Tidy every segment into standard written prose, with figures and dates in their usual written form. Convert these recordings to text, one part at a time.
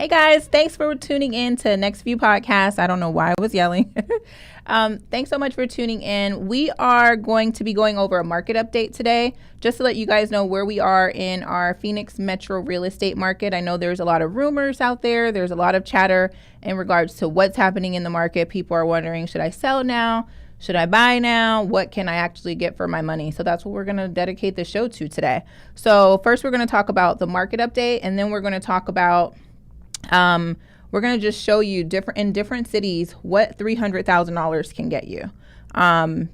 Hey guys, thanks for tuning in to NextView podcast. I don't know why I was yelling. Thanks so much for tuning in. We are going to be going over a market update today, just to let you guys know where we are in our Phoenix metro real estate market. I know there's a lot of rumors out there. There's a lot of chatter in regards to what's happening in the market. People are wondering, should I sell now? Should I buy now? What can I actually get for my money? So that's what we're going to dedicate the show to today. So first, we're going to talk about the market update, and then we're going to talk about we're going to just show you in different cities what $300,000 can get you.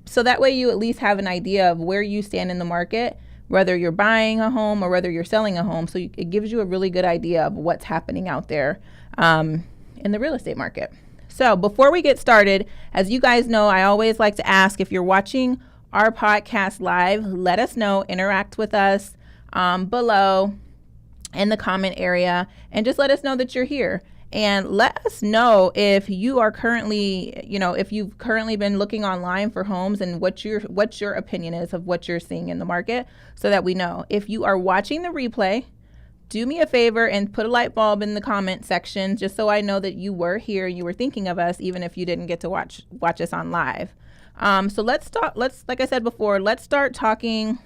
So that way you at least have an idea of where you stand in the market, whether you're buying a home or whether you're selling a home. So it gives you a really good idea of what's happening out there in the real estate market. So before we get started, as you guys know, I always like to ask, if you're watching our podcast live, let us know, interact with us below in the comment area, and just let us know that you're here. And let us know if you are currently, if you've currently been looking online for homes and what your opinion is of what you're seeing in the market, so that we know. If you are watching the replay, do me a favor and put a light bulb in the comment section, just so I know that you were here and you were thinking of us, even if you didn't get to watch us on live. So let's like I said before, let's start talking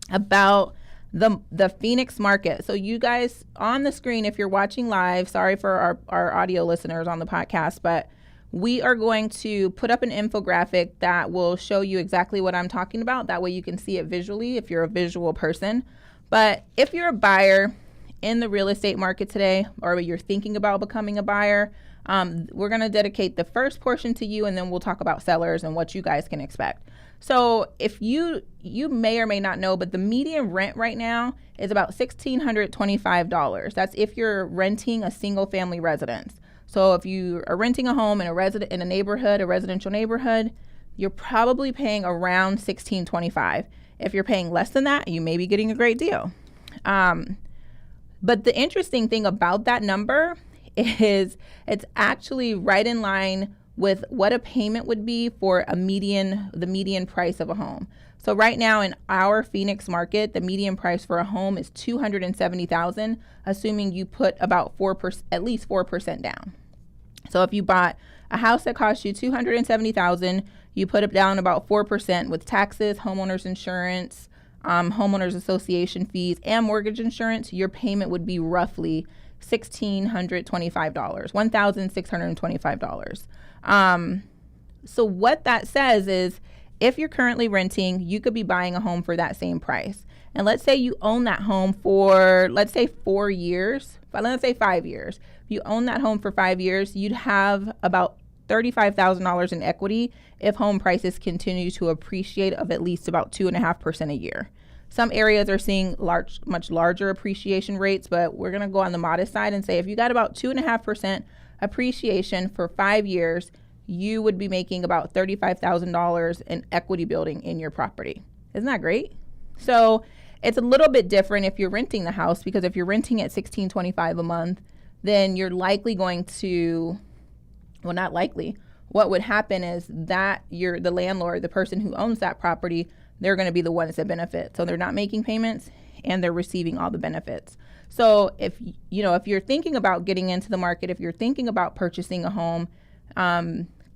about the Phoenix market. So you guys on the screen, if you're watching live, sorry for our audio listeners on the podcast, but we are going to put up an infographic that will show you exactly what I'm talking about. That way you can see it visually if you're a visual person. But if you're a buyer in the real estate market today, or you're thinking about becoming a buyer, we're going to dedicate the first portion to you, and then we'll talk about sellers and what you guys can expect. So if you may or may not know, but the median rent right now is about $1,625. That's if you're renting a single family residence. So if you are renting a home in a residential neighborhood, you're probably paying around $1,625. If you're paying less than that, you may be getting a great deal. But the interesting thing about that number is it's actually right in line with what a payment would be for the median price of a home. So right now in our Phoenix market, the median price for a home is $270,000, assuming you put about at least 4% down. So if you bought a house that cost you $270,000, you put it down about 4% with taxes, homeowners insurance, homeowners association fees, and mortgage insurance, your payment would be roughly $1,625. So what that says is, if you're currently renting, you could be buying a home for that same price. And let's say you own that home for, let's say 4 years, but let's say 5 years. If you own that home for 5 years, you'd have about $35,000 in equity if home prices continue to appreciate of at least about 2.5% a year. Some areas are seeing much larger appreciation rates, but we're going to go on the modest side and say if you got about 2.5% appreciation for 5 years, you would be making about $35,000 in equity building in your property. Isn't that great? So it's a little bit different if you're renting the house, because if you're renting at $1,625 a month, then you're likely going to, well, not likely. What would happen is that the landlord, the person who owns that property, they're going to be the ones that benefit. So they're not making payments and they're receiving all the benefits. So if you're thinking about getting into the market, if you're thinking about purchasing a home,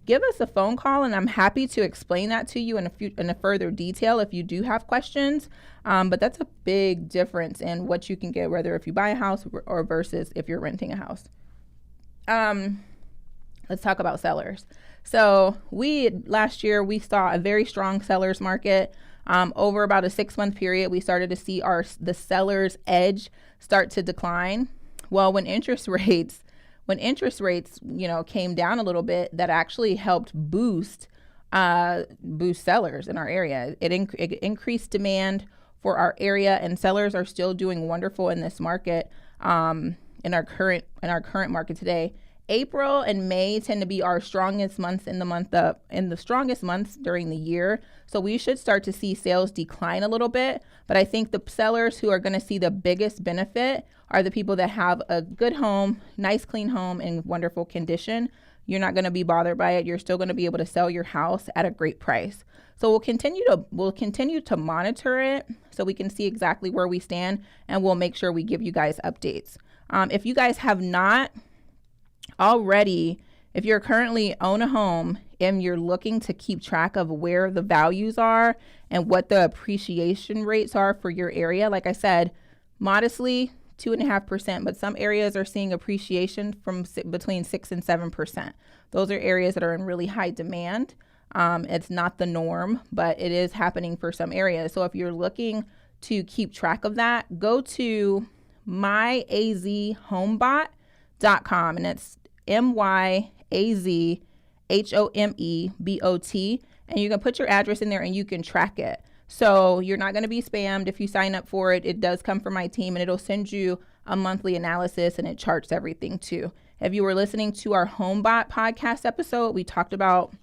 give us a phone call, and I'm happy to explain that to you in a further detail if you do have questions. But that's a big difference in what you can get, whether if you buy a house or versus if you're renting a house. Let's talk about sellers. So last year we saw a very strong sellers market. Over about a 6-month period, we started to see the seller's edge start to decline. Well, when interest rates, came down a little bit, that actually helped boost sellers in our area. It increased demand for our area, and sellers are still doing wonderful in this market. In our current market today, April and May tend to be our strongest months in the strongest months during the year. So we should start to see sales decline a little bit. But I think the sellers who are going to see the biggest benefit are the people that have a good home, nice, clean home in wonderful condition. You're not going to be bothered by it. You're still going to be able to sell your house at a great price. So we'll continue to monitor it so we can see exactly where we stand, and we'll make sure we give you guys updates. If you guys have not already, if you're currently own a home and you're looking to keep track of where the values are and what the appreciation rates are for your area, like I said, modestly 2.5%, but some areas are seeing appreciation from between 6 and 7%. Those are areas that are in really high demand. It's not the norm, but it is happening for some areas. So if you're looking to keep track of that, go to myazhomebot.com, and it's MYAZHOMEBOT, and you can put your address in there and you can track it. So you're not going to be spammed if you sign up for it. It does come from my team, and it'll send you a monthly analysis, and it charts everything too. If you were listening to our HomeBot podcast episode, we talked about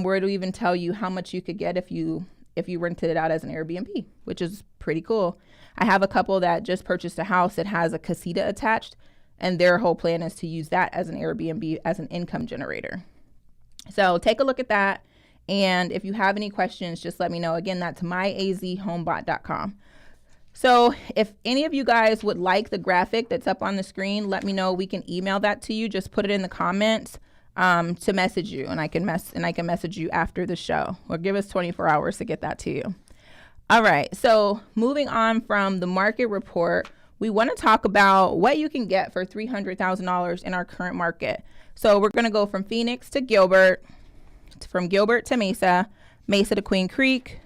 where it'll even tell you how much you could get if you rented it out as an Airbnb, which is pretty cool. I have a couple that just purchased a house that has a casita attached, and their whole plan is to use that as an Airbnb as an income generator. So take a look at that. And if you have any questions, just let me know. Again, that's myazhomebot.com. So if any of you guys would like the graphic that's up on the screen, let me know. We can email that to you. Just put it in the comments to message you, and I can message you after the show, or give us 24 hours to get that to you. All right. So moving on from the market report, we want to talk about what you can get for $300,000 in our current market. So we're going to go from Phoenix to Gilbert, from Gilbert to Mesa, Mesa to Queen Creek,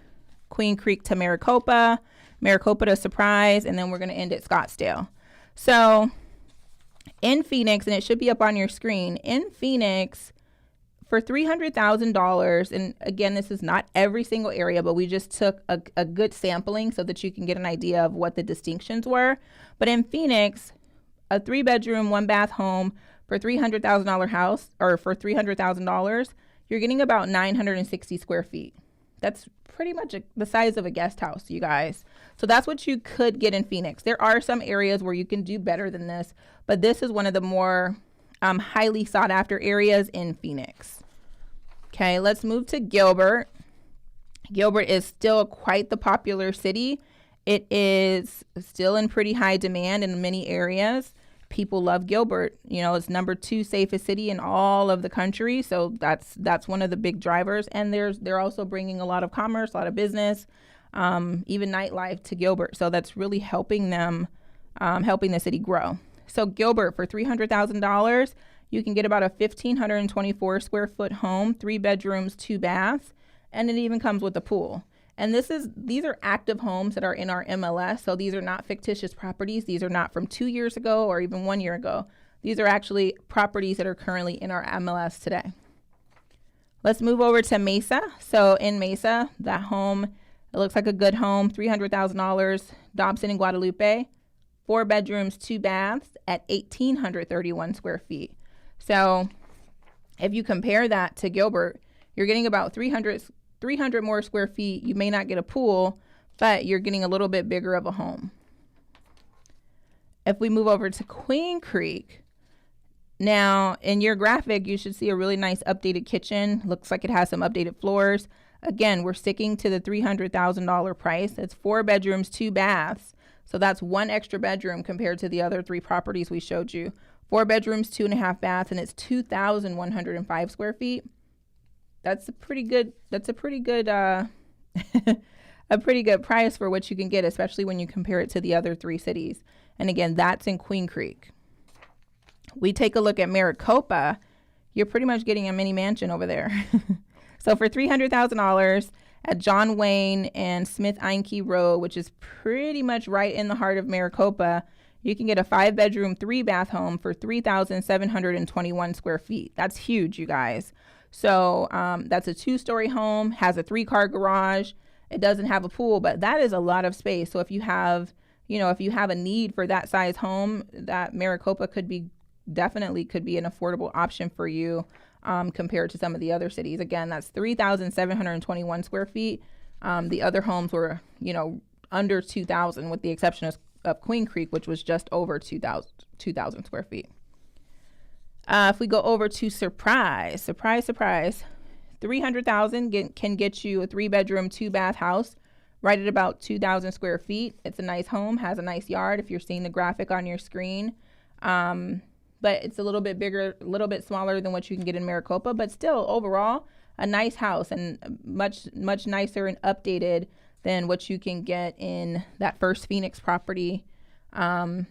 Queen Creek to Maricopa, Maricopa to Surprise, and then we're going to end at Scottsdale. So in Phoenix, and it should be up on your screen, in Phoenix, for $300,000, and again, this is not every single area, but we just took a good sampling so that you can get an idea of what the distinctions were. But in Phoenix, a 3-bedroom, 1-bath home for $300,000 house, or for $300,000, you're getting about 960 square feet. That's pretty much the size of a guest house, you guys. So that's what you could get in Phoenix. There are some areas where you can do better than this, but this is one of the more highly sought after areas in Phoenix. Okay, let's move to Gilbert. Gilbert is still quite the popular city. It is still in pretty high demand in many areas. People love Gilbert. You know, it's number 2 safest city in all of the country. So that's one of the big drivers. And they're also bringing a lot of commerce, a lot of business, even nightlife to Gilbert. So that's really helping them, helping the city grow. So Gilbert, for $300,000, you can get about a 1,524 square foot home, 3 bedrooms, 2 baths, and it even comes with a pool. And these are active homes that are in our MLS. So these are not fictitious properties. These are not from 2 years ago or even 1 year ago. These are actually properties that are currently in our MLS today. Let's move over to Mesa. So in Mesa, that home, it looks like a good home, $300,000, Dobson and Guadalupe, 4 bedrooms, 2 baths at 1,831 square feet. So if you compare that to Gilbert, you're getting about 300 more square feet. You may not get a pool, but you're getting a little bit bigger of a home. If we move over to Queen Creek, now in your graphic, you should see a really nice updated kitchen. Looks like it has some updated floors. Again, we're sticking to the $300,000 price. It's 4 bedrooms, 2 baths. So that's 1 extra bedroom compared to the other 3 properties we showed you. 4 bedrooms, 2.5 baths, and it's 2,105 square feet. That's a pretty good a pretty good price for what you can get, especially when you compare it to the other 3 cities. And again, that's in Queen Creek. We take a look at Maricopa, you're pretty much getting a mini mansion over there. So for $300,000 at John Wayne and Smith Einke Road, which is pretty much right in the heart of Maricopa, you can get a 5-bedroom, 3-bath home for 3,721 square feet. That's huge, you guys. So that's a 2-story home, has a 3-car garage. It doesn't have a pool, but that is a lot of space. So if you have, a need for that size home, that Maricopa definitely could be an affordable option for you compared to some of the other cities. Again, that's 3,721 square feet. The other homes were, under 2,000 with the exception of Queen Creek, which was just over 2,000 square feet. If we go over to surprise, $300,000 can get you a 3-bedroom, 2-bath house right at about 2,000 square feet. It's a nice home, has a nice yard. If you're seeing the graphic on your screen, But it's a little bit bigger, a little bit smaller than what you can get in Maricopa, but still overall a nice house and much nicer and updated than what you can get in that first Phoenix property, and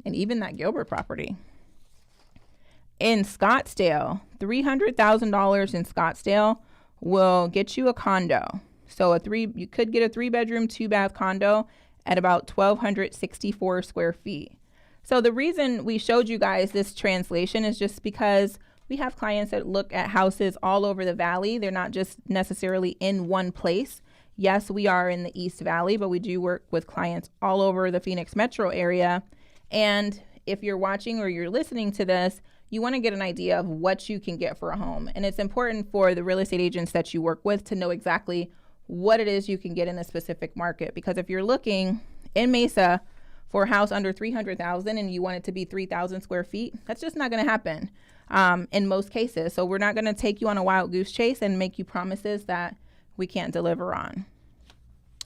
even that Gilbert property. In Scottsdale, $300,000 in Scottsdale will get you a condo. So you could get a 3-bedroom, 2-bath condo at about 1,264 square feet. So the reason we showed you guys this translation is just because we have clients that look at houses all over the valley. They're not just necessarily in one place. Yes, we are in the East Valley, but we do work with clients all over the Phoenix metro area. And if you're watching or you're listening to this, you want to get an idea of what you can get for a home. And it's important for the real estate agents that you work with to know exactly what it is you can get in a specific market. Because if you're looking in Mesa for a house under $300,000 and you want it to be 3,000 square feet, that's just not going to happen in most cases. So we're not going to take you on a wild goose chase and make you promises that we can't deliver on.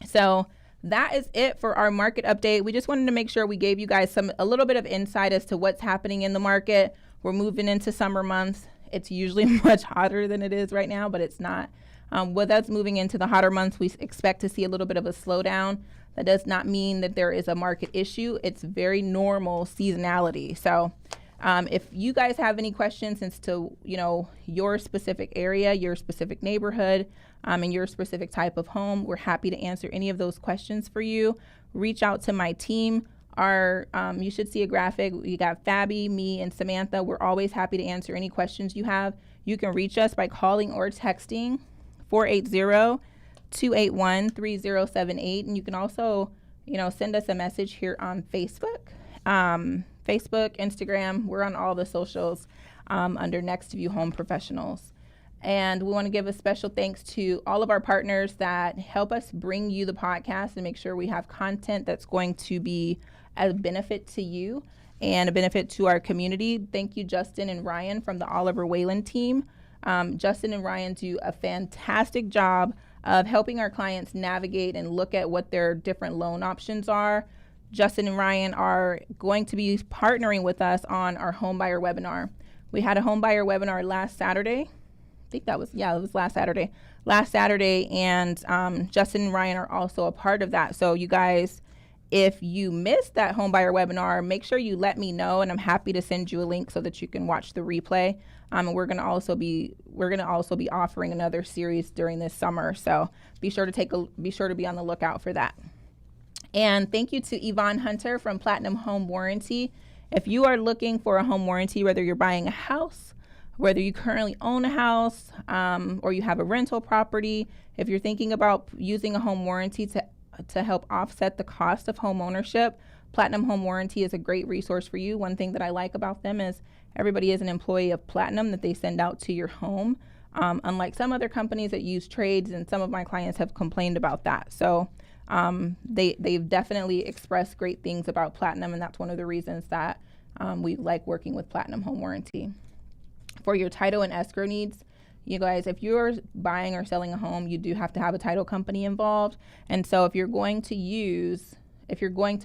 So that is it for our market update. We just wanted to make sure we gave you guys a little bit of insight as to what's happening in the market. We're moving into summer months. It's usually much hotter than it is right now, but it's not. With us moving into the hotter months, we expect to see a little bit of a slowdown. That does not mean that there is a market issue. It's very normal seasonality. So if you guys have any questions as to, your specific area, your specific neighborhood, and your specific type of home, we're happy to answer any of those questions for you. Reach out to my team. You should see a graphic. We got Fabi, me, and Samantha. We're always happy to answer any questions you have. You can reach us by calling or texting 480-281-3078. And you can also, send us a message here on Facebook, Instagram. We're on all the socials under NextView Home Professionals. And we want to give a special thanks to all of our partners that help us bring you the podcast and make sure we have content that's going to be a benefit to you and a benefit to our community. Thank you, Justin and Ryan from the Oliver Wayland team. Justin and Ryan do a fantastic job of helping our clients navigate and look at what their different loan options are. Justin and Ryan are going to be partnering with us on our home buyer webinar. We had a home buyer webinar last Saturday. It was last Saturday. And Justin and Ryan are also a part of that. So you guys, if you missed that home buyer webinar, make sure you let me know, and I'm happy to send you a link so that you can watch the replay. And we're going to also be offering another series during this summer. So be sure to be on the lookout for that. And thank you to Yvonne Hunter from Platinum Home Warranty. If you are looking for a home warranty, whether you're buying a house, whether you currently own a house, or you have a rental property, if you're thinking about using a home warranty to help offset the cost of home ownership, Platinum Home Warranty is a great resource for you. One thing that I like about them is everybody is an employee of Platinum that they send out to your home, unlike some other companies that use trades, and some of my clients have complained about that. So they've definitely expressed great things about Platinum, and that's one of the reasons that we like working with Platinum Home Warranty. For your title and escrow needs, you guys, if you're buying or selling a home, you do have to have a title company involved. And so if you're going to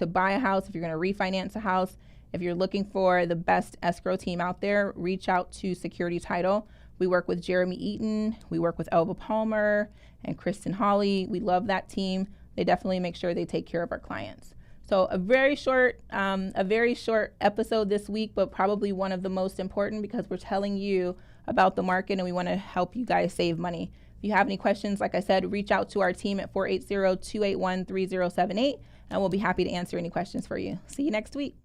buy a house, if you're going to refinance a house, if you're looking for the best escrow team out there, reach out to Security Title. We work with Jeremy Eaton. We work with Elva Palmer and Kristen Hawley. We love that team. They definitely make sure they take care of our clients. So a very short episode this week, but probably one of the most important because we're telling you about the market and we want to help you guys save money. If you have any questions, like I said, reach out to our team at 480-281-3078, and we'll be happy to answer any questions for you. See you next week.